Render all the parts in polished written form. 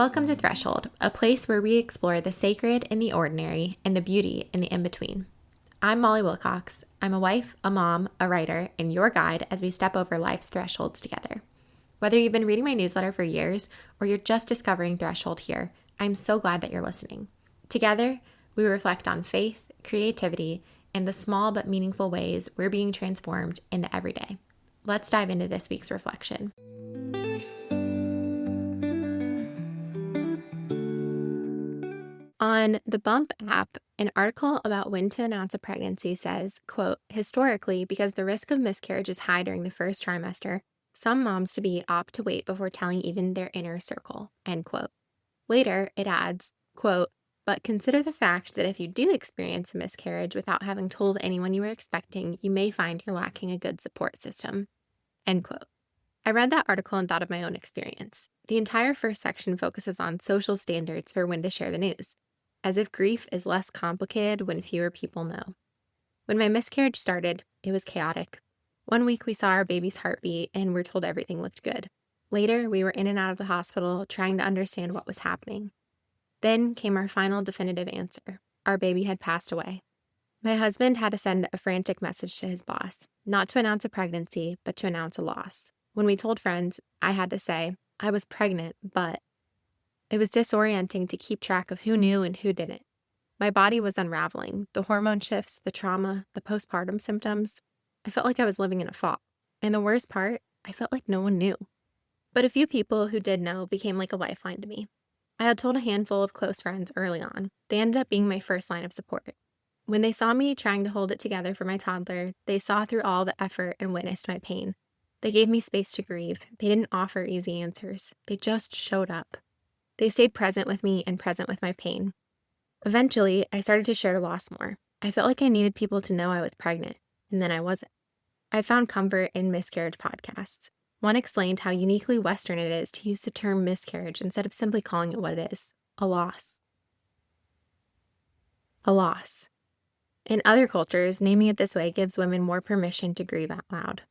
Welcome to Threshold, a place where we explore the sacred in the ordinary and the beauty in the in-between. I'm Molly Wilcox. I'm a wife, a mom, a writer, and your guide as we step over life's thresholds together. Whether you've been reading my newsletter for years or you're just discovering Threshold here, I'm so glad that you're listening. Together, we reflect on faith, creativity, and the small but meaningful ways we're being transformed in the everyday. Let's dive into this week's reflection. On the Bump app, an article about when to announce a pregnancy says, quote, historically, because the risk of miscarriage is high during the first trimester, some moms-to-be opt to wait before telling even their inner circle, end quote. Later, it adds, quote, but consider the fact that if you do experience a miscarriage without having told anyone you were expecting, you may find you're lacking a good support system, end quote. I read that article and thought of my own experience. The entire first section focuses on social standards for when to share the news, as if grief is less complicated when fewer people know. When my miscarriage started, it was chaotic. 1 week we saw our baby's heartbeat and were told everything looked good. Later, we were in and out of the hospital trying to understand what was happening. Then came our final definitive answer. Our baby had passed away. My husband had to send a frantic message to his boss, not to announce a pregnancy, but to announce a loss. When we told friends, I had to say, I was pregnant, but it was disorienting to keep track of who knew and who didn't. My body was unraveling. The hormone shifts, the trauma, the postpartum symptoms. I felt like I was living in a fog. And the worst part, I felt like no one knew. But a few people who did know became like a lifeline to me. I had told a handful of close friends early on. They ended up being my first line of support. When they saw me trying to hold it together for my toddler, they saw through all the effort and witnessed my pain. They gave me space to grieve. They didn't offer easy answers. They just showed up. They stayed present with me and present with my pain. Eventually, I started to share loss more. I felt like I needed people to know I was pregnant, and then I wasn't. I found comfort in miscarriage podcasts. One explained how uniquely Western it is to use the term miscarriage instead of simply calling it what it is, a loss. A loss. In other cultures, naming it this way gives women more permission to grieve out loud.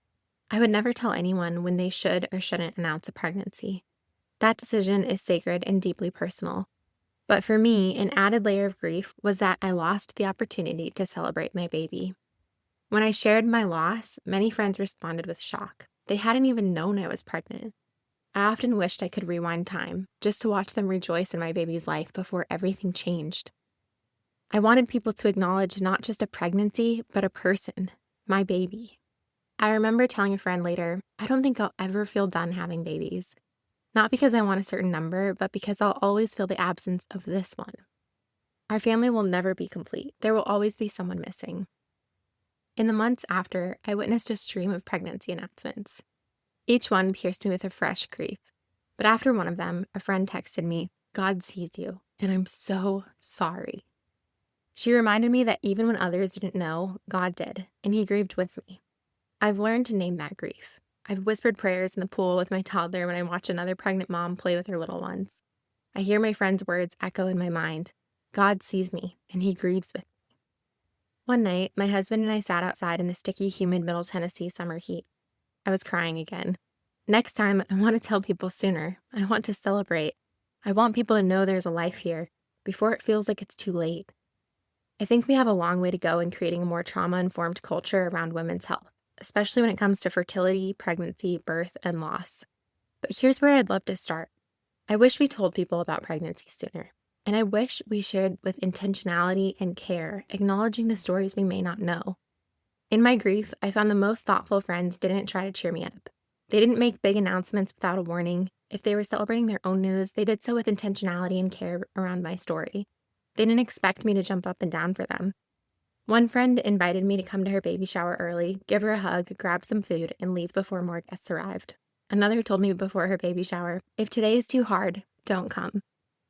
I would never tell anyone when they should or shouldn't announce a pregnancy. That decision is sacred and deeply personal. But for me, an added layer of grief was that I lost the opportunity to celebrate my baby. When I shared my loss, many friends responded with shock. They hadn't even known I was pregnant. I often wished I could rewind time, just to watch them rejoice in my baby's life before everything changed. I wanted people to acknowledge not just a pregnancy, but a person, my baby. I remember telling a friend later, I don't think I'll ever feel done having babies. Not because I want a certain number, but because I'll always feel the absence of this one. Our family will never be complete. There will always be someone missing. In the months after, I witnessed a stream of pregnancy announcements. Each one pierced me with a fresh grief. But after one of them, a friend texted me, God sees you, and I'm so sorry. She reminded me that even when others didn't know, God did, and he grieved with me. I've learned to name that grief. I've whispered prayers in the pool with my toddler when I watch another pregnant mom play with her little ones. I hear my friend's words echo in my mind. God sees me, and he grieves with me. One night, my husband and I sat outside in the sticky, humid Middle Tennessee summer heat. I was crying again. Next time, I want to tell people sooner. I want to celebrate. I want people to know there's a life here before it feels like it's too late. I think we have a long way to go in creating a more trauma-informed culture around women's health, especially when it comes to fertility, pregnancy, birth, and loss. But here's where I'd love to start. I wish we told people about pregnancy sooner, and I wish we shared with intentionality and care, acknowledging the stories we may not know. In my grief, I found the most thoughtful friends didn't try to cheer me up. They didn't make big announcements without a warning. If they were celebrating their own news, they did so with intentionality and care around my story. They didn't expect me to jump up and down for them. One friend invited me to come to her baby shower early, give her a hug, grab some food, and leave before more guests arrived. Another told me before her baby shower, if today is too hard, don't come.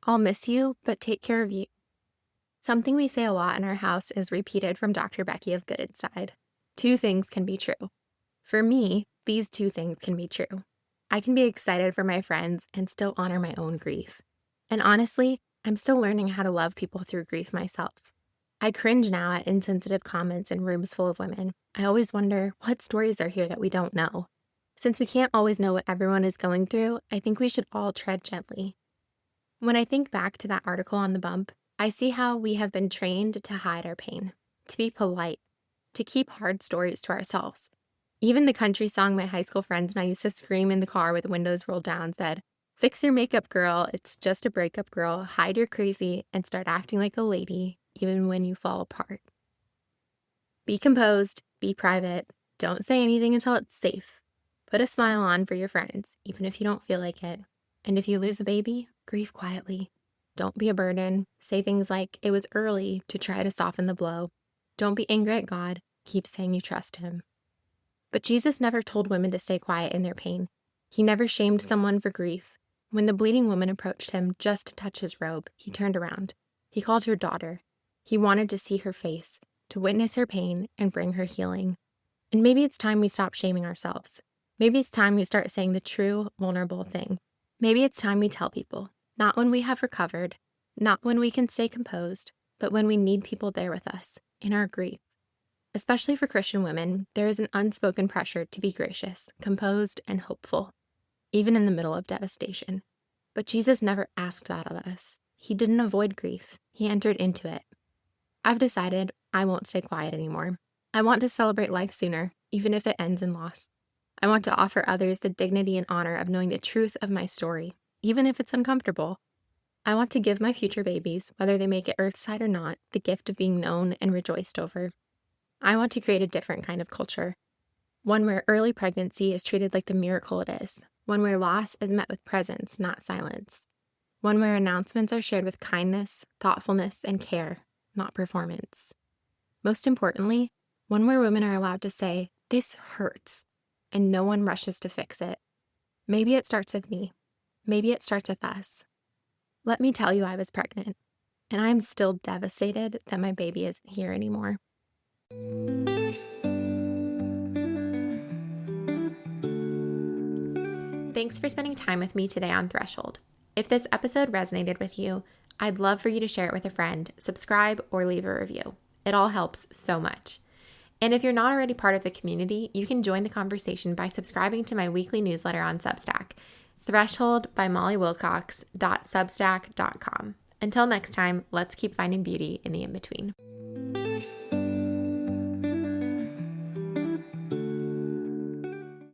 I'll miss you, but take care of you. Something we say a lot in our house is repeated from Dr. Becky of Good Inside. 2 things can be true. For me, these 2 things can be true. I can be excited for my friends and still honor my own grief. And honestly, I'm still learning how to love people through grief myself. I cringe now at insensitive comments in rooms full of women. I always wonder, what stories are here that we don't know? Since we can't always know what everyone is going through, I think we should all tread gently. When I think back to that article on the bump, I see how we have been trained to hide our pain, to be polite, to keep hard stories to ourselves. Even the country song my high school friends and I used to scream in the car with the windows rolled down said, "Fix your makeup, girl. It's just a breakup, girl. Hide your crazy and start acting like a lady, even when you fall apart." Be composed, be private, don't say anything until it's safe. Put a smile on for your friends, even if you don't feel like it. And if you lose a baby, grieve quietly. Don't be a burden. Say things like, "It was early," to try to soften the blow. Don't be angry at God. Keep saying you trust him. But Jesus never told women to stay quiet in their pain. He never shamed someone for grief. When the bleeding woman approached him just to touch his robe, he turned around. He called her daughter. He wanted to see her face, to witness her pain and bring her healing. And maybe it's time we stop shaming ourselves. Maybe it's time we start saying the true, vulnerable thing. Maybe it's time we tell people, not when we have recovered, not when we can stay composed, but when we need people there with us, in our grief. Especially for Christian women, there is an unspoken pressure to be gracious, composed, and hopeful, even in the middle of devastation. But Jesus never asked that of us. He didn't avoid grief. He entered into it. I've decided I won't stay quiet anymore. I want to celebrate life sooner, even if it ends in loss. I want to offer others the dignity and honor of knowing the truth of my story, even if it's uncomfortable. I want to give my future babies, whether they make it earthside or not, the gift of being known and rejoiced over. I want to create a different kind of culture, one where early pregnancy is treated like the miracle it is, one where loss is met with presence, not silence, one where announcements are shared with kindness, thoughtfulness, and care, not performance. Most importantly, one where women are allowed to say, "This hurts," and no one rushes to fix it. Maybe it starts with me. Maybe it starts with us. Let me tell you, I was pregnant, and I'm still devastated that my baby isn't here anymore. Thanks for spending time with me today on Threshold. If this episode resonated with you, I'd love for you to share it with a friend, subscribe, or leave a review. It all helps so much. And if you're not already part of the community, you can join the conversation by subscribing to my weekly newsletter on Substack, Threshold by mollywilcox.substack.com. Until next time, let's keep finding beauty in the in-between.